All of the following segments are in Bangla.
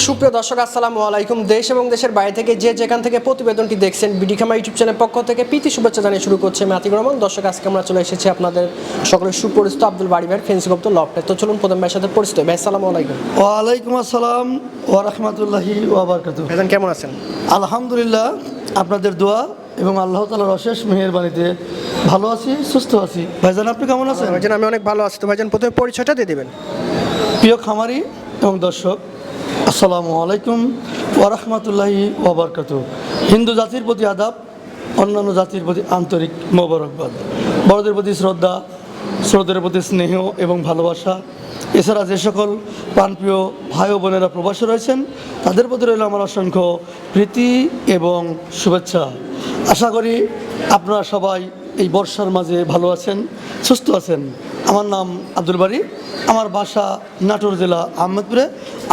সুপ্রিয় দর্শক আসসালামু আলাইকুম। দেশ এবং দেশের বাইরে থেকে যে যেখান থেকে প্রতিবেদনটি দেখছেন বিডি খামার ইউটিউব চ্যানেলের পক্ষ থেকে প্রীতি শুভেচ্ছা জানিয়ে শুরু করছে মাতিক রহমান। দর্শক আজকে আমরা চলে এসেছি আপনাদের সকলের সুপরিচিত আব্দুল বাড়ি ভাইয়ের ফেন্সিগুপ্ত লফটে। তো চলুন প্রথম ভাইয়ের সাথে পরিচিত ভাই। আসসালামু আলাইকুম। ওয়ালাইকুম আসসালাম ওয়া রাহমাতুল্লাহি ওয়া বারাকাতুহু। ভাইজান কেমন আছেন? আলহামদুলিল্লাহ, আপনাদের দোয়া এবং আল্লাহ তাআলার অশেষ মেহেরবানিতে ভালো আছি, সুস্থ আছি। ভাইজান আপনি কেমন আছেন? ভাইজান আমি অনেক ভালো আছি। তো ভাইজান প্রথমে পরিচয়টা দিয়ে দিবেন। প্রিয় খামারি এবং দর্শক, আসসালামু আলাইকুম ওয়া রাহমাতুল্লাহি ওয়া বারাকাতুহু। হিন্দু জাতির প্রতি আদাব, অন্যান্য জাতির প্রতি আন্তরিক মোবারকবাদ। বড়দের প্রতি শ্রদ্ধা, শ্রোতাদের প্রতি স্নেহ এবং ভালোবাসা। এছাড়া যে সকল প্রাণপ্রিয় ভাই ও বোনেরা প্রবাসে রয়েছেন তাদের প্রতি রইল আমার অসংখ্য প্রীতি এবং শুভেচ্ছা। আশা করি আপনারা সবাই এই বর্ষার মাঝে ভালো আছেন, সুস্থ আছেন। আমার নাম আব্দুল বাড়ি, আমার বাসা নাটোর জেলা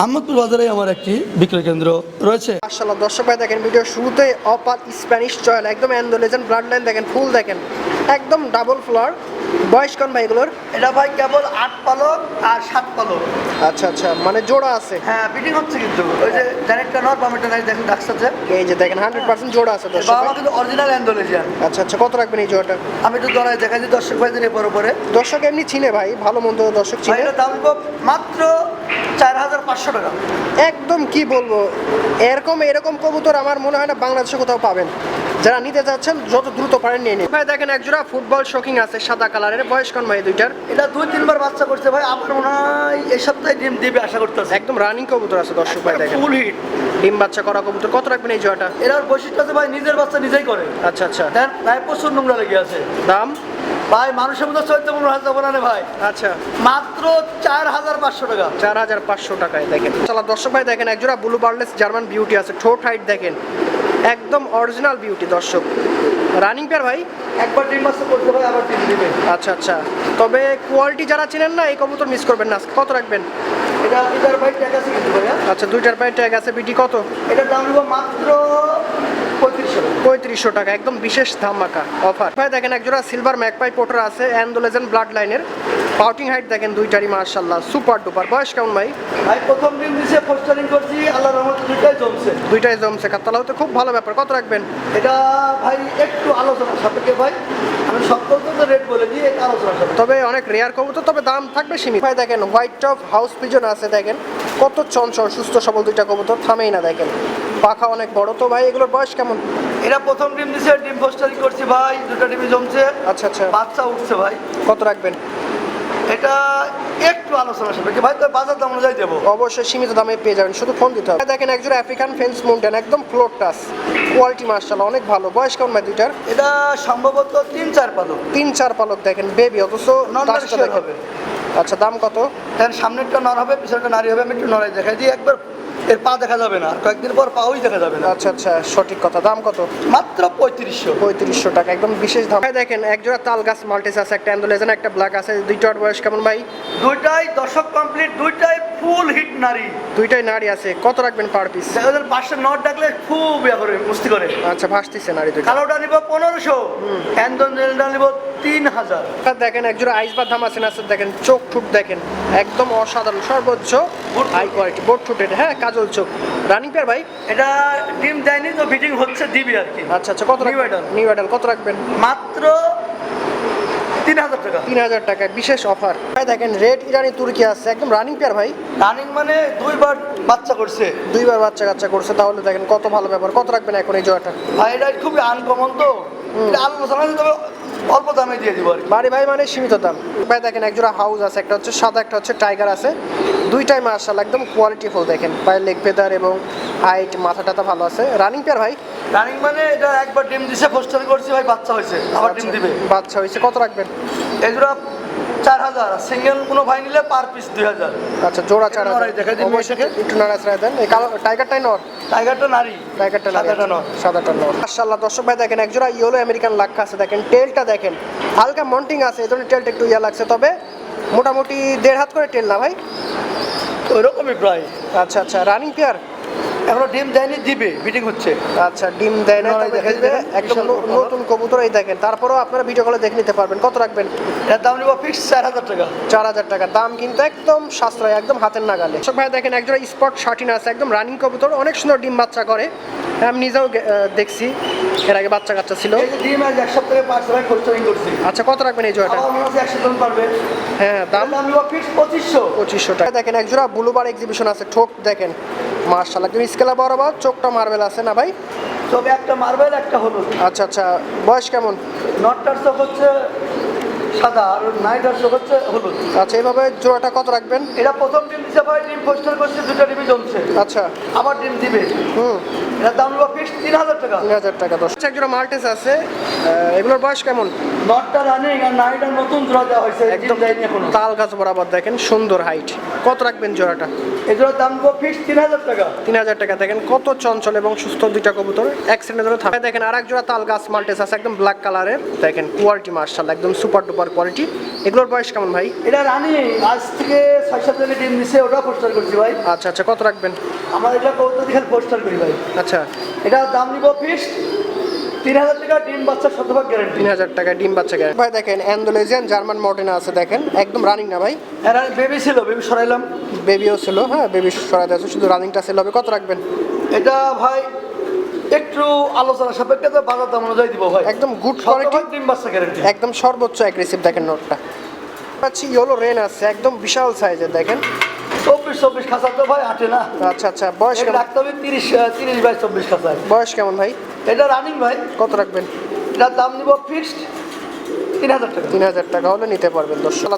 আহমেদপুর বাজারে আমার একটি বিক্রয় কেন্দ্র রয়েছে। মাশাআল্লাহ দর্শক ভাই দেখেন ভিডিও শুরুতে অপার স্প্যানিশ চয়েল একদম অ্যান্ডোলেজেন ব্লাড লাইন দেখেন, ফুল দেখেন একদম ডাবল ফ্লোর। বয়স কোন ভাই এগুলোর? এটা ভাই কেবল 8 পালক আর 7 পালক। আচ্ছা আচ্ছা, মানে জোড়া আছে। হ্যাঁ, বিডিং হচ্ছে কিন্তু ওই যে ডাইরেক্টর নর বামেটা নাই, দেখেন ডাকছে। এই যে দেখেন 100% জোড়া আছে দর্শক বাবা ভাই। কিন্তু অরিজিনাল অ্যান্ডোলেজিয়ান। আচ্ছা আচ্ছা, কত রাখবেন এই জোড়াটা? আমি একটু দরাই দেখাই দিই দর্শক ভাইদের পরে। দর্শক এমনি চিনে ভাই, ভালো মন্দ দর্শক চিনে। এটা দাম মাত্র 4500 টাকা। একদম কি বলবো, এরকম কবুতর আমার মনে হয় না বাংলাদেশে কোথাও পাবেন। যারা নিতে যাচ্ছেন যত দ্রুত পারেন নিয়ে নিন ভাই। দেখেন এক জোড়া ফুটবল শোকিং আছে সাদা কালারের। বয়স কোন ভাই দুইটার? এটা 2-3 বার বাচ্চা করছে ভাই, আমার মনে হয় এই সপ্তাহে ডিম দিবে আশা করতেছে। একদম রানিং কবুতর আছে দর্শক ভাই দেখেন, ফুল হিট ডিম বাচ্চা করা কবুতর। কত রাখবেন এই জোড়াটা? এর বৈশিষ্ট্য আছে ভাই, নিজের বাচ্চা নিজেই করে। আচ্ছা আচ্ছা, দেন ভাই প্রচুর নোংরা লেগে আছে। দাম ভাই মানুষের মধ্যে 14-15 যাবো না ভাই। আচ্ছা, মাত্র 4500 টাকা। 4500 টাকায় দেখেন। চলো দর্শক ভাই দেখেন এক জোড়া ব্লু বার্ডলেস জার্মান বিউটি আছে। ঠোঁট হাইট দেখেন একদম অরিজিনাল বিউটি দর্শক। রানিং পেয়ার ভাই, একবার ডিম বাচ্চা করতে ভাই আবার ডিম দিবে। আচ্ছা আচ্ছা, তবে কোয়ালিটি যারা চেনেন না এই কবুতর মিস করবেন না। কত রাখবেন? এটা দুইটার ভাই ট্যাগ আছে কিন্তু ভাই। আচ্ছা, দুইটার পায়ে ট্যাগ আছে। বিটি কত? এটার দাম নিব মাত্র 3500 টাকা, একদম বিশেষ ধামাকা অফার ভাই। দেখেন এক জোড়া সিলভার ম্যাকপাই পোটার আছে অ্যান্ডোলেজেন ব্লাড লাইনের। পাউটিং হাইট দেখেন দুইটারই মাশাআল্লাহ সুপার ডুপার। বয়স কেমন ভাই? ভাই প্রথম দিন দিছে, পোস্টারিং করছি, আল্লাহর রহমতে দুইটাই জমছে কাতালা হতে খুব ভালো ব্যাপার। কত রাখবেন? এটা ভাই একটু আলোচনার সাপেক্ষে ভাই, আমি সব পর্যন্ত রেট বলে দিই, এটা আলোচনার সাপেক্ষে। তবে অনেক রেয়ার কবুতর, তবে দাম থাকবে সীমিত ভাই। দেখেন হোয়াইট টপ হাউস পিজন আছে দেখেন, কত চঞ্চল সুস্থ সবল দুইটা কবুতর, থামেই না দেখেন, পাখা অনেক বড়। তো ভাই এগুলোর বয়স কেমন? এটা প্রথম ডিম দিছে, ডিম পোস্টারিং করছি ভাই, দুটো ডিমই জমছে। আচ্ছা আচ্ছা, বাচ্চা উঠছে ভাই। কত রাখবেন? এটা একটু আলোচনা সাপেক্ষে ভাই, তো বাজার দাম অনুযায়ী দেবো। অবশ্যই সীমিত দামে পেয়ে যাবেন, শুধু ফোন দিতে হবে। দেখেন একজোড়া আফ্রিকান ফেন্স মাউন্টেন একদম ফ্লোর টাচ, কোয়ালিটি মাশাআল্লাহ অনেক ভালো। বয়স কেমন ভাই দুইটার? এটা সম্ভবত 3-4 পালক। 3-4 পালক দেখেন, বেবি অথচ টাচটা দেখেন। হবে। আচ্ছা, দাম কত? এর সামনেরটা নর হবে, পিছনেরটা নারী হবে। আমি একটু নড়াই দেখাই দিই, একবার এর পা দেখা যাবে না, আর কয়েকদিন পর পাওই দেখা যাবে না। আচ্ছা আচ্ছা, সঠিক কথা। দাম কত? মাত্র 3500 টাকা, একদম বিশেষ দাম ভাই। দেখেন এক জোড়া তাল গাছ মাল্টিস আছে, একটা অ্যান্ডোলেজেন একটা ব্ল্যাক আছে। দুইটার বয়স কেমন ভাই? দুইটাই দশক কমপ্লিট, দুইটাই ফুল হিট নারী। দুইটাই নারী আছে। কত রাখবেন পার পিস? ওদের পাশে নট ডাকলে খুব ইয়া করে মুস্তি করে। আচ্ছা, ভাসতিছে নারী দুইটা। কালোটা নিব 1500, অ্যান্ডোলেজনটা নিব 3000। দেখেন এক জোড়া আইসবার ধাম আছে দেখেন, চোখ ঠুট দেখেন একদম অসাধারণ, সর্বোচ্চ হাই কোয়ালিটি বোট ঠুটের। হ্যাঁ, কাজল চোখ। রানিং পেয়ার ভাই? এটা ডিম দেয়নি তো, ফিটিং হচ্ছে, দিবি আর কি। আচ্ছা আচ্ছা, কত রাখবেন? নিউ অ্যাডাল কত রাখবেন? মাত্র 3000 টাকা। 3000 টাকা, বিশেষ অফার ভাই। দেখেন রেড ইরানি তুর্কি আছে একদম রানিং পেয়ার ভাই। রানিং মানে দুইবার বাচ্চা করছে, দুইবার বাচ্চা কাচ্চা করছে, তাহলে দেখেন কত ভালো ব্যাপার। কত রাখবেন এখন এই জোড়াটা? ভাই এটা খুবই আনকমন তো, এটা আলোচনা তবে অল্প দামে দিয়ে দিব আর কি। বাড়ি ভাই মানে সীমিত দাম ভাই। দেখেন এক জোড়া হাউস আছে, একটা হচ্ছে সাদা একটা হচ্ছে টাইগার আছে। দুইটাই মাশাআল্লাহ একদম কোয়ালিটি ফুল দেখেন, পায়ের লেগ ফেদার এবং হাইট মাথা টাথা ভালো আছে। রানিং পেয়ার ভাই? রানিং মানে এটা একবার ডিম দিছে, পোস্টার করছি ভাই, বাচ্চা হয়েছে, আবার ডিম দিবে। বাচ্চা হয়েছে। কত রাখবেন? এই জোড়া 4000, সিঙ্গেল কোনো ভাই নিলে পার পিস 2000। আচ্ছা, জোড়া 4000। দেখাই দিই একটু নাড়াচাড়া দেন। এই কালো টাইগারটাই নর? টাইগারটা নারী, টাইগারটা সাদাটা নর। সাদাটা নর মাশাআল্লাহ দর্শক ভাই। দেখেন এক জোড়া ইয়েলো আমেরিকান লাক্কা আছে দেখেন, টেলটা দেখেন হালকা মন্টিং আছে, এই জন্য টেলটা একটু ইয়া লাগছে, তবে মোটামুটি 1.5 হাত করে টেল না ভাই, ওইরকমই প্রায়। আচ্ছা আচ্ছা, রানিং পেয়ার? এখনো ডিম দেয়নি, দিবে, বিটিং হচ্ছে। আচ্ছা, ডিম দেয় না, নড়াই তবে দেখা দিবে। যাচ্ছে, একদম বিশাল বড় নতুন কবুতর, এই দেখেন। তারপরেও আপনারা ভিডিও কলে দেখে নিতে পারবেন। কত রাখবেন? এর দাম নিব ফিক্স 4000 টাকা। 4000 টাকা দাম, কিন্তু একদম সাশ্রয়, একদম হাতের নাগালে। দর্শক ভাই দেখেন, একজোড়া স্পট শার্টিন আছে, একদম রানিং কবুতর, অনেক সুন্দর ডিম বাচ্চা করে। আমি নিজেও দেখছি, এর আগে বাচ্চা কাচ্চা ছিল। এই যে ডিম আজ এক সপ্তাহে 5 টাকা খরচাই করছি। আচ্ছা, কত রাখবেন এই জোড়াটা? আমার মনে হচ্ছে 100 জন পারবে। হ্যাঁ, দাম দাম নিব ফিক্স 2500। 2500 টাকা। দেখেন একজোড়া ব্লুবার এক্সিবিশন আছে, ঠোক দেখেন মাশাআল্লাহ, একদম স্কেলা বরাবর, চোখটা মার্বেল আছে না ভাই? তবে একটা মার্বেল, একটা হলুদ। আচ্ছা আচ্ছা, বয়স কেমন? নটটার চোখ হচ্ছে সাদা আর নাইটার চোখ হচ্ছে হলুদ। আচ্ছা, এইভাবে জোড়াটা কত রাখবেন? এটা প্রথম ডিম দিছে ভাই, ডিম পোস্টার করছে, দুটো ডিমই জমছে। আচ্ছা, আবার ডিম দিবে। হুম, এটার দাম নিব ফিক্স 3000 টাকা। 3000 টাকা। দশ একজোড়া মাল্টেস আছে, এগুলোর বয়স কেমন? নটটা রানিং আর নাইটার নতুন জোড়া দেওয়া হয়েছে, একদম একদম দেয়নি এখনো। তাল গাছ বরাবর দেখেন, সুন্দর হাইট। কত রাখবেন জোড়াটা? এগুলোর দাম নিব ফিক্স 3000 টাকা। 3000 টাকা। দেখেন কত চঞ্চল এবং সুস্থ দুইটা কবুতর, অ্যাক্সিডেন্ট ধরে থাকে। দেখেন আরেক জোড়া তাল গাছ মাল্টেস আছে, একদম ব্ল্যাক কালারের, দেখেন কোয়ালিটি মার্শাল, একদম সুপার ডুপার কোয়ালিটি। এগুলোর বয়স কেমন ভাই? এটা রানিং, আজ থেকে 6-7 দিনে ডিম দিছে, ওটা পোস্টার করছি ভাই। আচ্ছা আচ্ছা, কত রাখবেন? আমার এটা কবুতর দেখে পোস্টার করি ভাই। আচ্ছা, এটার দাম নিব ফিক্স 3000 টাকা, ডিম বাচ্চা 100% গ্যারান্টি। 3000 টাকা ডিম বাচ্চা গ্যারান্টি। ভাই দেখেন অ্যান্ডোলেজিয়ান জার্মান মডেনা আছে, দেখেন একদম রানিং না ভাই? এরা বেবি ছিল, বেবি সরাইলাম। বেবিও ছিল, হ্যাঁ বেবি সরাই আছে, শুধু রানিংটা সেল হবে। কত রাখবেন? এটা ভাই একটু আলোচনা সাপেক্ষে তো বাজার দাম অনুযায়ী দিব ভাই। একদম গুড 100% কোয়ালিটি, ডিম বাচ্চা গ্যারান্টি। একদম সর্বোচ্চ অ্যাগ্রেসিভ। দেখেন নোটটা পাচ্ছি, ইয়েলো রেন আছে, একদম বিশাল সাইজের, দেখেন 24 খাঁচা তো ভাই আটে না। আচ্ছা আচ্ছা, বয়স এটা কেমন? রাখতে হবে 30 বাই 24 খাঁচায়। বয়স কেমন ভাই? এটা রানিং ভাই। কত রাখবেন? এটার দাম নিব ফিক্সড 3000 টাকা। 3000 টাকা হলে নিতে পারবেন।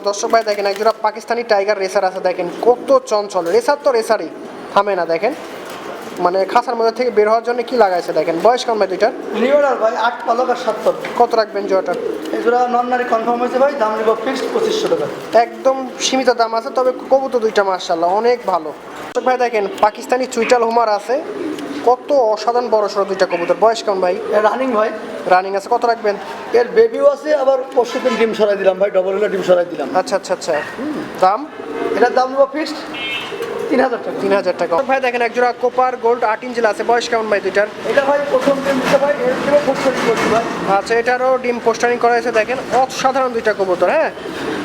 দর্শক ভাই দেখেন একজোড়া পাকিস্তানি টাইগার রেসার আছে, দেখেন কত চঞ্চল। রেসার তো রেসারই, থামে না। দেখেন মানে খাঁচার মধ্যে থেকে বের হওয়ার জন্য কি লাগাইছে দেখেন। বয়স কেমন ভাই দুইটার? নিউরাল ভাই 8 পালক আর 7 তল। কত রাখবেন জোড়াটার? এগুলা নন-নারী কনফার্ম হয়েছে ভাই, দাম নিব ফিক্সড 2500 টাকা। একদম সীমিত দাম আছে, তবে কবুতর দুইটা মাশাআল্লাহ অনেক ভালো। দর্শক ভাই দেখেন পাকিস্তানি চুইটাল হুমার আছে, কত অসাধারণ বড় সড়ো দুইটা কবুতর। বয়স কেমন ভাই? রানিং ভাই। রানিং আছে, কত রাখবেন? এর বেবিও আছে, আবার পরশুদিন ডিম সরাই দিলাম ভাই, ডবল হলে ডিম সরাই দিলাম। আচ্ছা আচ্ছা আচ্ছা, দাম? এটার দাম নিব ফিক্সড 3000 টাকা। 3000 টাকা। ভাই দেখেন একজোড়া কোপার গোল্ড 8 ইঞ্চিল আছে, বয়স কেমন ভাই দুইটার? এটা ভাই প্রথম ডিম দিতে ভাই, এর থেকে পোস্টারিং করছি ভাই। আচ্ছা, এটারও ডিম পোস্টারিং করা হয়েছে, দেখেন অসাধারণ দুইটা কবুতর। হ্যাঁ,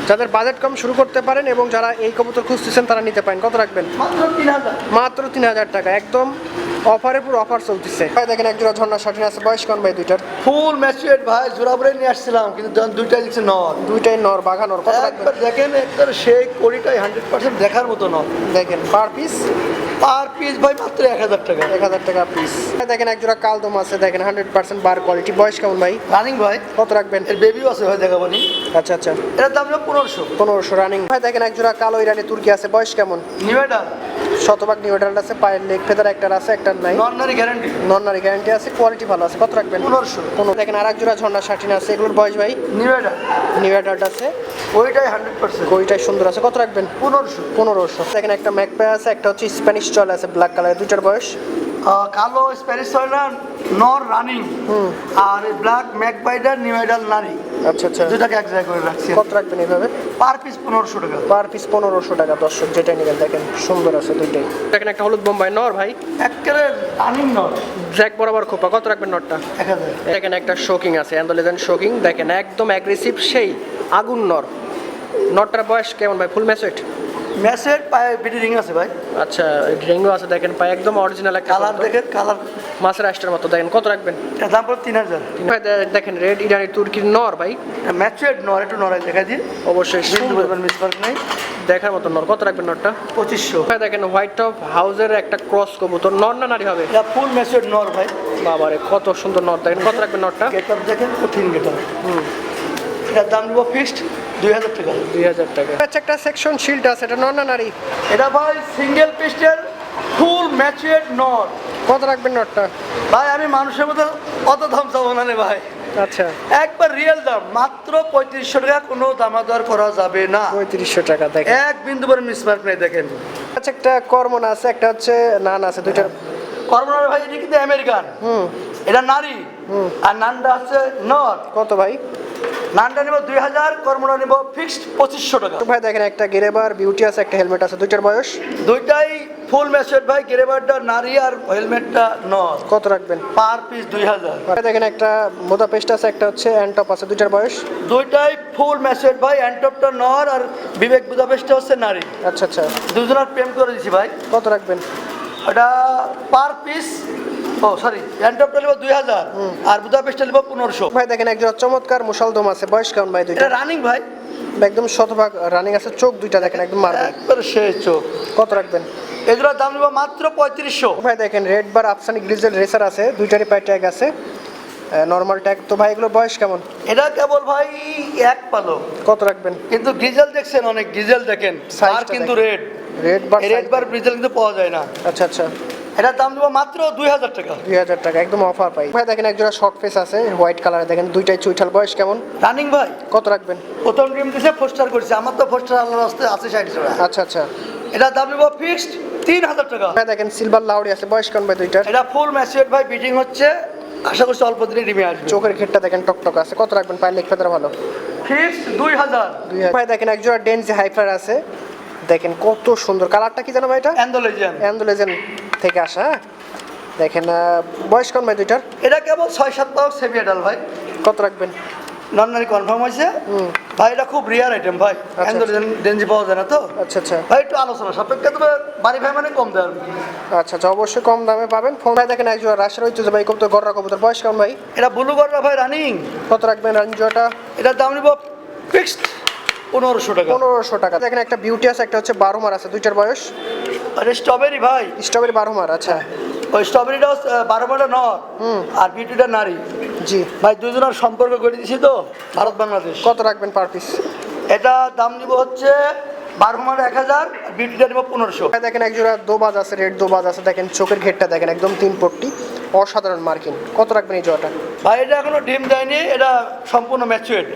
যাদের বাজেট কম শুরু করতে পারেন এবং যারা এই কবুতর খুঁজতেছেন তারা নিতে পারেন। কত রাখবেন? মাত্র 3000। মাত্র 3000 টাকা, একদম অফারে, পুরো অফার চলতেছে। ভাই দেখেন একজোড়া ঝর্ণা শার্টিন আছে, বয়স কেমন ভাই দুইটার? ফুল ম্যাচুরেট ভাই, জোড়া ভরে নিয়ে আসছিলাম, কিন্তু যখন দুইটা দিচ্ছে নর। দুইটাই নর, বাঘানোর। কত রাখবেন? একবার দেখেন, একবার সেই কোয়ালিটাই 100% দেখার মতো নর। দেখেন পার পিস? পার পিস ভাই মাত্র 1000 টাকা। 1000 টাকা পিস। দেখেন একজোড়া কালদম আছে, দেখেন 100% বার কোয়ালিটি। বয়স কেমন ভাই? রানিং ভাই। কত রাখবেন? এর বেবিও আছে ভাই, দেখাবো নি। আচ্ছা আচ্ছা, এর দাম হলো 1500। 1500 রানিং। ভাই দেখেন একজোড়া কালো ইরানি তুর্কি আছে, বয়স কেমন? নিউডা শতভাগ নিউডাল আছে, পায়ের লেগ ফেদার একটার আছে, একটার নাই। নন-নারী গ্যারান্টি। নন-নারী গ্যারান্টি আছে, কোয়ালিটি ভালো আছে। কত রাখবেন? 1500। দেখেন আরেক জোড়া ঝর্ণা শার্টিন আছে, এগুলোর বয়স ভাই? নিউডা নিউ অ্যাডাল্ট আছে, ওইটাই 100%। ওইটাই সুন্দর আছে। কত রাখবেন? 1500। 1500। দেখেন একটা ম্যাকপে আছে, একটা হচ্ছে স্প্যানিশ চল আছে ব্ল্যাক কালার, দুইটার বয়স? কালো স্প্যানিশ সয়লার নর রানিং, আর ব্ল্যাক ম্যাকবাইডার নিউডাল নারী। আচ্ছা আচ্ছা, দুটাকে এক জায়গায় করে রাখছি। কত রাখবেন এইভাবে? পার পিস 1500 টাকা। পার পিস 1500 টাকা। দর্শক যেটাই নেবেন দেখেন সুন্দর আছে দুইটাই। দেখেন একটা হলুদ বোম্বাই নর ভাই, একেবারে রানিং নর, জ্যাক বরাবর খোপা। কত রাখবেন নরটা? 1000। দেখেন একটা শোকিং আছে, অ্যান্ডোলেজেন শোকিং, দেখেন একদম অ্যাগ্রেসিভ, সেই আগুন নর। নরটার বয়স কেমন ভাই? ফুল ম্যাচুরেড? ম্যাচের পায়ে বিডি রিং আছে ভাই। আচ্ছা, রিংও আছে, দেখেন পায়ে একদম অরিজিনাল একটা কালার দেখেন, কালার মাছের আষ্টের মতো। দেখেন কত রাখবেন? এর দাম পড়ে 3000। ভাই দেখেন রেড ইরানি তুর্কির নর ভাই, ম্যাচুরেট নর, একটু নরাই দেখা দিন অবশ্যই বিন্দু সুন্দর, পরিমাণ মিসমার্ক নেই। দেখার মতো নর। কত রাখবেন নরটা? 2500। ভাই দেখেন হোয়াইট টপ হাউজের একটা ক্রস কবুতর, নর না নারী হবে? এটা ফুল ম্যাচুরেট নর ভাই। বাবারে কত সুন্দর নর। দেখেন কত রাখবেন নরটা? গেটআপ দেখেন, কঠিন গেটআপ। এটার দাম নিব ফিক্সড 2000 টাকা। 2000 টাকা। আচ্ছা, একটা সেকশন শিল্ড আছে, এটা নর না নারী? এটা ভাই সিঙ্গেল পিস্টের ফুল ম্যাচুরেট নর। কত রাখবেন নরটা? ভাই আমি মানুষের মতো অত দাম চাবো না রে ভাই, আচ্ছা, একবার রিয়েল দাম মাত্র 3500 টাকা, কোনো দামাদর করা যাবে না। 3500 টাকা। দেখেন এক বিন্দু পরে মিসমার্ক নেই, দেখেন। আচ্ছা, একটা কর্মনা আছে, একটা হচ্ছে নান আছে, দুইটার? কর্মনার ভাই এটা কিন্তু আমেরিকান, এটা নারী, আর নানটা আছে নর। কত ভাই? নানটা নিব 2000, কর্মটা নিব ফিক্সড 2500 টাকা। ভাই দেখেন একটা গেরেবার বিউটি আছে, একটা হেলমেট আছে, দুইটার বয়স দুইটাই ফুল ম্যাচুয়ার ভাই, গ্রেবারটা নারী আর হেলমেটটা নর। কত রাখবেন? Per piece 2000। ভাই দেখেন একটা মোদা পেস্ট আছে, একটা হচ্ছে অ্যান্টপ আছে, দুইটার বয়স দুইটাই ফুল ম্যাচুয়ার ভাই, অ্যান্টপটা নর আর বিবেক বুদাপেস্টটা হচ্ছে নারী। আচ্ছা আচ্ছা, দুজনের প্রেম করে দিছি ভাই। কত রাখবেন? ওটা পার পিস, ও সরি, অ্যান্টপটা নিব 2000 আর বুদাপেস্টটা নিব 1500। ভাই দেখেন একজোড়া চমৎকার মুশালদম আছে, বয়স কেমন ভাই দুইটা? এটা রানিং ভাই, একদম শতভাগ রানিং আছে, চোখ দুইটা দেখেন একদম মারবে। একবার সেই চোখ। কত রাখবেন? এগুলোর দাম নিব মাত্র 3500। ভাই দেখেন রেড বার আফসানি গ্রিজেল রেসার আছে, দুইটারই পায়ে ট্যাগ আছে, নর্মাল ট্যাগ। তো ভাই এগুলো বয়স কেমন? এটা কেবল ভাই এক পালক, কত রাখবেন? কিন্তু ডিজেল দেখছেন, অনেক ডিজেল দেখেন, Size আর টা কিন্তু দেখেন। রেড রেড বার রেড বার ডিজেল কিন্তু পাওয়া যায় না। আচ্ছা আচ্ছা, এটার দাম দেবো মাত্র 2000 টাকা। 2000 টাকা একদম অফার পাই। ভাই দেখেন একজোড়া শর্ট ফেস আছে হোয়াইট কালারে, দেখেন দুইটাই চুইঠাল, বয়স কেমন? রানিং ভাই, কত রাখবেন? প্রথম ড্রিম দিছে ফোস্টার করছে, আমার তো ফোস্টার আল্লাহর রাস্তায় আছে 60 টাকা। আচ্ছা আচ্ছা, এটার দাম দেবো ফিক্সড 3000 টাকা। ভাই দেখেন সিলভার লাউডি আছে, বয়স কেমন ভাই দুইটার? এটা ফুল ম্যাচুয়ার ভাই, বিটিং হচ্ছে, আশা করছি অল্প দিনে ডিমে আসবে। চোখের ঘেরটা দেখেন টকটক আছে, কত রাখবেন? পায়ের লেগ ফেদার ভালো, ফিক্সড 2000। 2000। ভাই দেখেন একজোড়া ডেনজি হাইফার আছে, দেখেন কত সুন্দর কালারটা, কি জানো ভাই এটা? অ্যান্ডোলেজিয়ান। অ্যান্ডোলেজেন থেকে আসা, হ্যাঁ? দেখেন বয়স কেমন ভাই দুইটার? এটা কেবল 6-7 পাউন্ড সেমি অ্যাডাল ভাই। কত রাখবেন? নন কনফার্ম হয়েছে ভাই, এটা খুব রিয়ার আইটেম ভাই, অ্যান্ডোলেজিয়ান ডেঞ্জি পাওয়া যায় না তো। আচ্ছা আচ্ছা ভাই একটু আলোচনা সাপেক্ষে, তবে বাড়ি ভাই মানে কম দেয়। আচ্ছা আচ্ছা, অবশ্যই কম দামে পাবেন। ফোন ভাই দেখেন একজোড়া রাশের ঐতিহ্য ভাই কবুতর, গররা কবুতর, বয়স কেমন ভাই? এটা ব্লু গড়রা ভাই রানিং। কত রাখবেন রাঞ্জোটা? এটার দাম নিব ফিক্সড 1500 টাকা। 1500 টাকা। দেখেন একটা বিউটি আছে, একটা হচ্ছে বারোমার আছে, দুইটার বয়স? আরে স্ট্রবেরি ভাই, স্ট্রবেরি বারোমার, আচ্ছা। ওই স্ট্রবেরিটা 12 মাটা নর আর বিউটিটা নারী জি ভাই, দুজনের সম্পর্ক করে দিছি তো, ভারত বাংলাদেশ। কত রাখবেন পার পিস? এটা দাম নিব হচ্ছে 12 মাটা 1000 আর বিউটিটা নিব 1500। ভাই দেখেন একজোড়া দোবাজ আছে, রেড দোবাজ আছে, দেখেন চোখের ঘেরটা দেখেন একদম 3 পট্টি, অসাধারণ মার্কিং। কত রাখবেন এই জোড়াটা? ভাই এটা এখনো ডিম দেয়নি, এটা সম্পূর্ণ ম্যাচুয়ার্ড।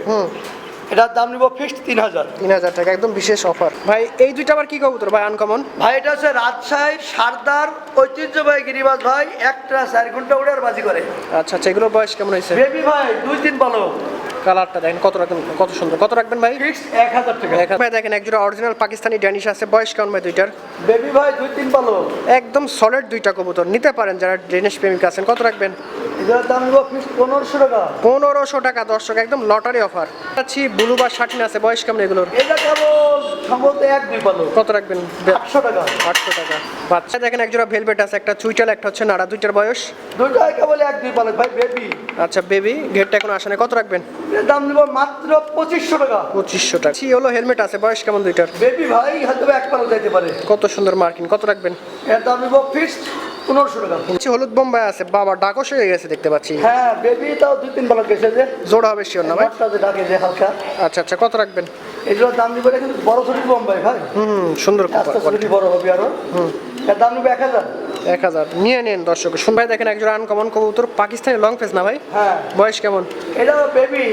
এটার দাম নিব ফিক্সড 3000। 3000 টাকা, একদম বিশেষ অফার। ভাই এই দুইটা আবার কি কবুতর ভাই আনকমন? ভাই এটা হচ্ছে রাজশাহী সারদার ঐতিহ্যবাহী গিরিবাজ ভাই, একটা 4 ঘন্টা উড়ে আর বাজি করে। আচ্ছা আচ্ছা, এগুলোর বয়স কেমন হয়েছে? বেবি ভাই 2-3 পালক। কালারটা দেখেন কত রাখবেন, কত সুন্দর। কত রাখবেন ভাই? ফিক্সড 1000 টাকা। ভাই দেখেন একজোড়া অরিজিনাল পাকিস্তানি ড্যানিশ আছে, বয়স কেমন ভাই দুইটার? বেবি ভাই 2-3 পালক। একদম সলিড দুইটা কবুতর, নিতে পারেন যারা ড্যানিশ প্রেমিক আছেন। কত রাখবেন? এটার দাম নিব ফিক্সড 1500 টাকা। 1500 টাকা দর্শক, একদম লটারি অফার। আচ্ছা ব্লু বা শার্টিন আছে, বয়স কেমন এগুলোর? এটা কেবল সম্ভবত 1-2 পালক। কত রাখবেন? 800 টাকা। 800 টাকা। বাচ্চা দেখেন একজোড়া ভেলভেট আছে, একটা চুইটাল, একটা হচ্ছে নাড়া, দুইটার বয়স? দুইটাই কেবল 1-2 পালক ভাই, বেবি। আচ্ছা বেবি, ঘেরটা এখন আসে না, কত রাখবেন? এর দাম নিব মাত্র 2500 টাকা। 2500 টাকা। হলো হেলমেট আছে, বয়স কেমন দুইটার? বেবি ভাই হয়তো 1 পালক যাইতে পারে। কত সুন্দর মার্কিং, কত রাখবেন? এর দাম নিব ফিক্সড 1500 টাকা। হলুদ বোম্বাই আছে, বাবা ডাকস হয়ে গেছে দেখতে পাচ্ছি। হ্যাঁ বেবি তাও 2-3 পালক গেছে যে, জোড়া হবে শিওর না ভাই? বাচ্চা যে ডাকে যে হালকা। আচ্ছা আচ্ছা, কত রাখবেন? এগুলোর দাম নিব, কিন্তু বড় ছোট বোম্বাই ভাই, সুন্দর আস্তে আস্তে বড় হবে আরো। এর দাম নিব 1000। 1000 নিয়ে নেন দর্শক। শুন ভাই দেখেন একজোড়া আনকমন কবুতর, পাকিস্তানি লং ফেস না ভাই? হ্যাঁ বয়স কেমন? এটা বেবি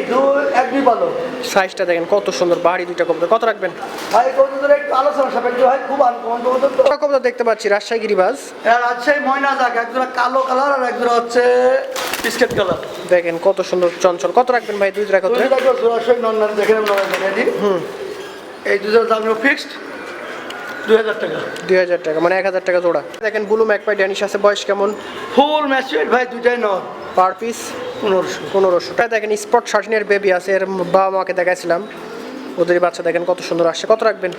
1-2 পালক। সাইজটা দেখেন কত সুন্দর, বাড়ি দুইটা কবুতর, কত রাখবেন? ভাই কবুতর একটু আলোচনা সাপেক্ষে ভাই, খুব আনকমন কবুতর তো। কবুতর দেখতে পাচ্ছি রাজশাহী গিরিবাজ, এর রাজশাহী ময়না যাক, একজোড়া কালো কালার আর একজোড়া হচ্ছে বিস্কিট কালার। দেখেন কত সুন্দর চঞ্চল। কত রাখবেন ভাই দুই জোড়া কত? দুইটা করে জোড়াশয় নন্নার দেখে নেবেন। এই দুজোড়া দাম নিব ফিক্সড 2000 টাকা। 2000 টাকা, মানে 1000 টাকা জোড়া। দেখেন ব্লু ম্যাকপাই ড্যানিশ আছে, বয়স কেমন? ফুল ম্যাচুয়ার ভাই, দুইটাই নর। Per piece 1500। 1500 টাকা। দেখেন স্পট শার্টিনের বেবি আছে, এর বাবা মাকে দেখাইছিলাম, ওদেরই বাচ্চা দেখেন কত সুন্দর আসছে। কত রাখবেন?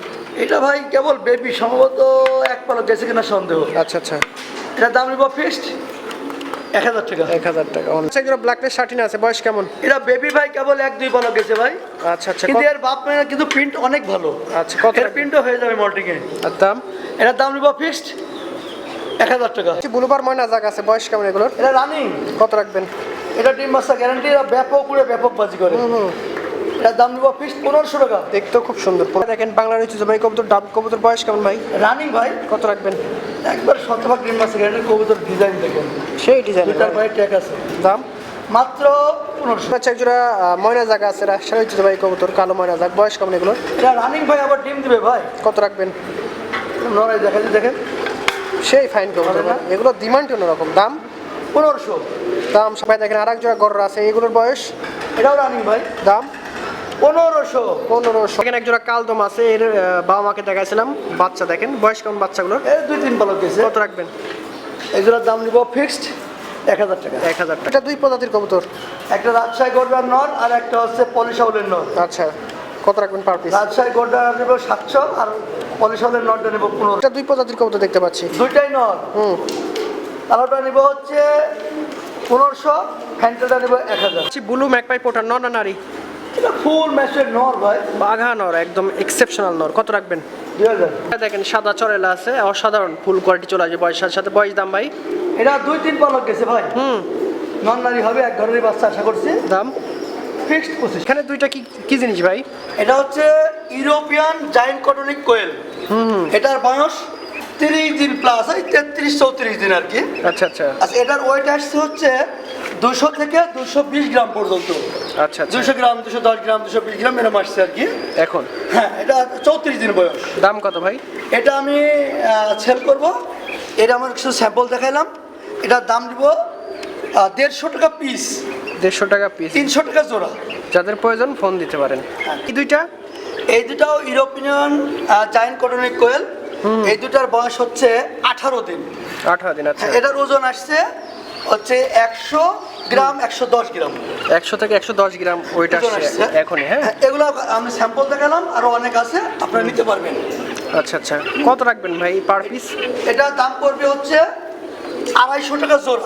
এটা ভাই কেবল বেবি, সম্ভবত 1 পালক গেছে কিনা সন্দেহ। আচ্ছা আচ্ছা, এটার দাম নিব ফিক্সড 1000 টাকা। 1000 টাকা। সেগুলো ব্ল্যাক লেস শার্টিন আছে, বয়স কেমন? এটা বেবি ভাই কেবল 1-2 পালক গেছে ভাই। আচ্ছা আচ্ছা, কিন্তু এর বাপ মেয়ের কিন্তু প্রিন্ট অনেক ভালো। আচ্ছা কত এর রাখবেন? প্রিন্টও হয়ে যাবে মল্টিং এ। আর দাম? এটার দাম নিব ফিক্সড 1000 টাকা। ব্লুবার ময়না জাগ আছে, বয়স কেমন এগুলোর? এটা রানিং। কত রাখবেন? এটা ডিম বাচ্চা গ্যারান্টি, ব্যাপক করে ব্যাপক বাজি করে। এটার দাম নিব ফিক্সড 1500 টাকা। দেখতেও খুব সুন্দর। দেখেন বাংলার ঐতিহ্য ভাই কবুতর, ডাব কবুতর, বয়স কেমন ভাই? রানিং ভাই, কত রাখবেন? একবার শতভাগ ডিম বাচ্চা গ্যারান্টি, কবুতর ডিজাইন দেখেন, সেই ডিজাইন। দুইটার ভাই ট্যাগ আছে। দাম? মাত্র 1500। আচ্ছা একজোড়া ময়না জায়গা আছে, রাজশাহী ঐতিহ্য ভাই কবুতর, কালো ময়না জাগ, বয়স কেমন এগুলোর? এটা রানিং ভাই, আবার ডিম দিবে ভাই। কত রাখবেন? নড়াই দেখা যায় দেখেন, সেই ফাইন কবুতর, এগুলো ডিমান্ড অন্যরকম। দাম? 1500। দাম সবাই দেখেন। আর এক জোড়া গররা আছে, এগুলোর বয়স? এটাও রানিং ভাই। দাম? 1500। এখানে একজোড়া কালদম আছে, এর বাবা মাকে দেখাইছিলাম, বাচ্চা দেখেন, বয়স কেমন বাচ্চাগুলোর? এর 2-3 পালক গেছে। কত রাখবেন? এগুলোর দাম নিব ফিক্সড 1000 টাকা। 1000 টাকা। এটা দুই প্রজাতির কবুতর। একটা রাজশাহী গোল্ডার নর আর একটা হচ্ছে পলিশাউলের নর। আচ্ছা, কত রাখবেন পার পিস? রাজশাহী গোল্ডার নেব 700 আর পলিশাউলের নরটা নেব 1500। এটা দুই প্রজাতির কবুতর দেখতে পাচ্ছি। দুইটাই নর। কালোটা নিব হচ্ছে 1500, ফ্যান্টাটা নিব 1000। ব্লু ম্যাকপাই পোটার নর না নারী? এটা ফুল ম্যাচের নর ভাই। বাঘা নর, একদম এক্সেপশনাল নর। কত রাখবেন? 2000। দেখেন সাদা চরেলা আছে, অসাধারণ ফুল কোয়ালিটি চলে আসবে বয়সের সাথে। বয়স দাম ভাই? এটা 2-3 পালক গেছে ভাই। নন নারী হবে, এক ঘরেরই বাচ্চা আশা করছি। দাম ফিক্সড 25। এখানে দুইটা কি কি জিনিস ভাই? এটা হচ্ছে ইউরোপিয়ান জায়ান্ট কটনিক কোয়েল। এটার বয়স 30 দিন প্লাস, 33-34 দিন আর কি। আচ্ছা আচ্ছা আচ্ছা, এটার ওয়েট আসছে হচ্ছে 200 থেকে 220 গ্রাম পর্যন্ত। আচ্ছা আচ্ছা। 200 গ্রাম, 210 গ্রাম, 220 গ্রাম এরকম আসছে আর কি। এখন হ্যাঁ, এটা 34 দিন বয়স। দাম কত ভাই? এটা আমি সেল করব। এটা আমার কিছু স্যাম্পল দেখাইলাম। এটার দাম দিব 150 টাকা পিস, 150 টাকা পিস। 300 টাকা জোড়া। যাদের প্রয়োজন ফোন দিতে পারেন। এই দুইটা? এই দুটাও ইউরোপিয়ান জায়ান্ট কটনিক কোয়েল। এই দুটার বয়স হচ্ছে 18 দিন। 18 দিন। আচ্ছা, এটার ওজন আসছে হচ্ছে 100 গ্রাম, 110 গ্রাম। 100 থেকে 110 গ্রাম ওইটা ওজন আসছে আসছে। এখনই। হ্যাঁ, এগুলো আমি স্যাম্পল দেখালাম, আরো অনেক আছে, আপনারা নিতে পারবেন। আচ্ছা আচ্ছা। কত রাখবেন ভাই পার পিস? এটার দাম পড়বে হচ্ছে 250 টাকা জোড়া।